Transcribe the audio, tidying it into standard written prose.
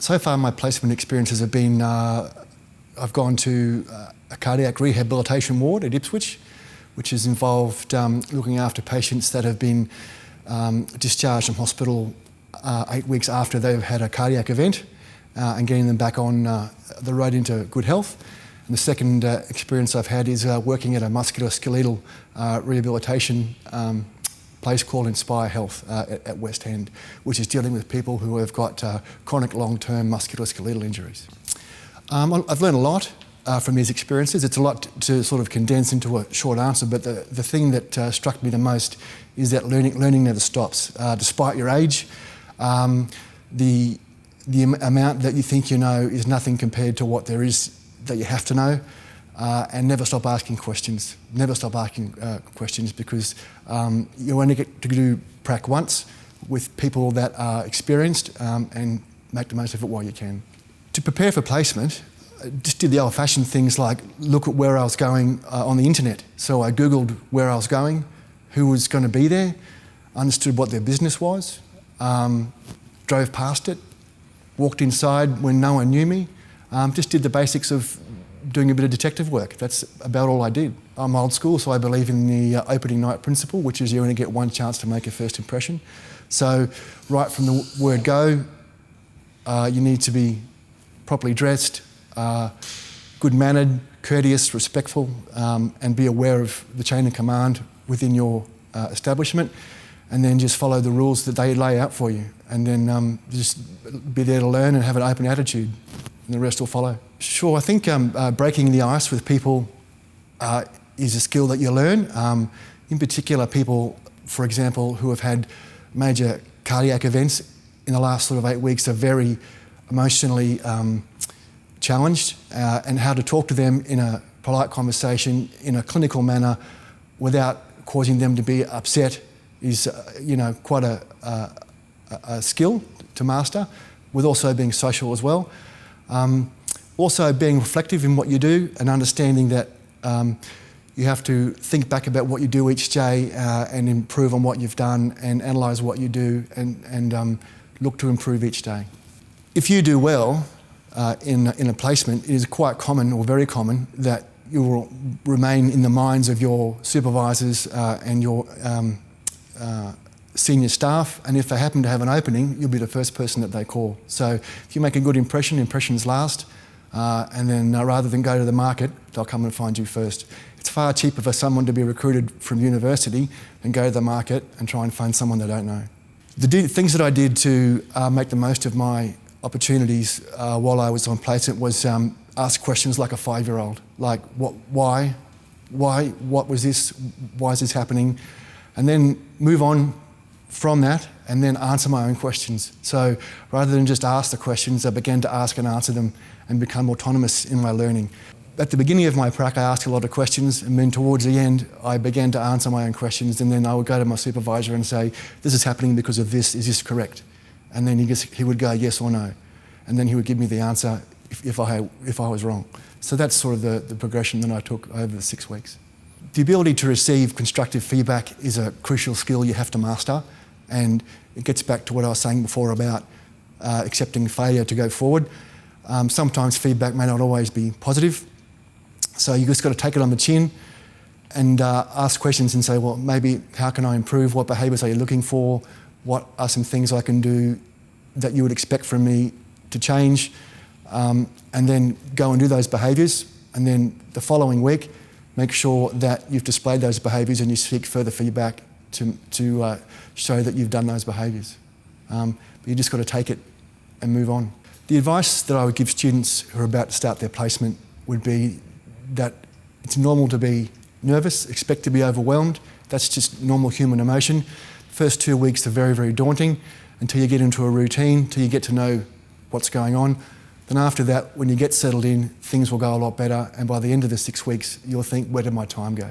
So far my placement experiences have been, I've gone to a cardiac rehabilitation ward at Ipswich, which has involved looking after patients that have been discharged from hospital 8 weeks after they've had a cardiac event and getting them back on the road into good health. And the second experience I've had is working at a musculoskeletal rehabilitation place called Inspire Health at West End, which is dealing with people who have got chronic long-term musculoskeletal injuries. I've learned a lot from these experiences. It's a lot to sort of condense into a short answer, but the thing that struck me the most is that learning never stops. Despite your age, the amount that you think you know is nothing compared to what there is that you have to know, and never stop asking questions. Never stop asking questions, because you only get to do prac once with people that are experienced, and make the most of it while you can. To prepare for placement, I just did the old-fashioned things like look at where I was going on the internet. So I Googled where I was going, who was going to be there, understood what their business was, drove past it, walked inside when no one knew me, just did the basics of doing a bit of detective work. That's about all I did. I'm old school, so I believe in the opening night principle, which is you only get one chance to make a first impression. So right from the word go, you need to be properly dressed, good-mannered, courteous, respectful, and be aware of the chain of command within your establishment, and then just follow the rules that they lay out for you, and then just be there to learn and have an open attitude, and the rest will follow. Sure, I think breaking the ice with people is a skill that you learn. In particular, people, for example, who have had major cardiac events in the last sort of 8 weeks are very emotionally challenged, and how to talk to them in a polite conversation, in a clinical manner, without causing them to be upset is, quite a skill to master, with also being social as well. Also being reflective in what you do and understanding that you have to think back about what you do each day and improve on what you've done, and analyse what you do, and look to improve each day. If you do well in a placement, it is quite common, or very common, that you will remain in the minds of your supervisors and your senior staff, and if they happen to have an opening, you'll be the first person that they call. So if you make a good impression, impressions last, and then rather than go to the market, they'll come and find you first. It's far cheaper for someone to be recruited from university than go to the market and try and find someone they don't know. The things that I did to make the most of my opportunities while I was on placement was ask questions like a 5-year-old, like why, what was this, why is this happening, and then move on from that and then answer my own questions. So rather than just ask the questions, I began to ask and answer them and become autonomous in my learning. At the beginning of my prac, I asked a lot of questions, and then towards the end, I began to answer my own questions, and then I would go to my supervisor and say, this is happening because of this, is this correct? And then he would go yes or no. And then he would give me the answer if I was wrong. So that's sort of the progression that I took over the 6 weeks. The ability to receive constructive feedback is a crucial skill you have to master, and it gets back to what I was saying before about accepting failure to go forward. Sometimes feedback may not always be positive, so you just got to take it on the chin and ask questions and say, well, maybe how can I improve? What behaviours are you looking for? What are some things I can do that you would expect from me to change? And then go and do those behaviours, and then the following week make sure that you've displayed those behaviours and you seek further feedback to show that you've done those behaviours. But you just got to take it and move on. The advice that I would give students who are about to start their placement would be that it's normal to be nervous, expect to be overwhelmed. That's just normal human emotion. First 2 weeks are very, very daunting until you get into a routine, until you get to know what's going on. Then after that, when you get settled in, things will go a lot better, and by the end of the 6 weeks, you'll think, where did my time go?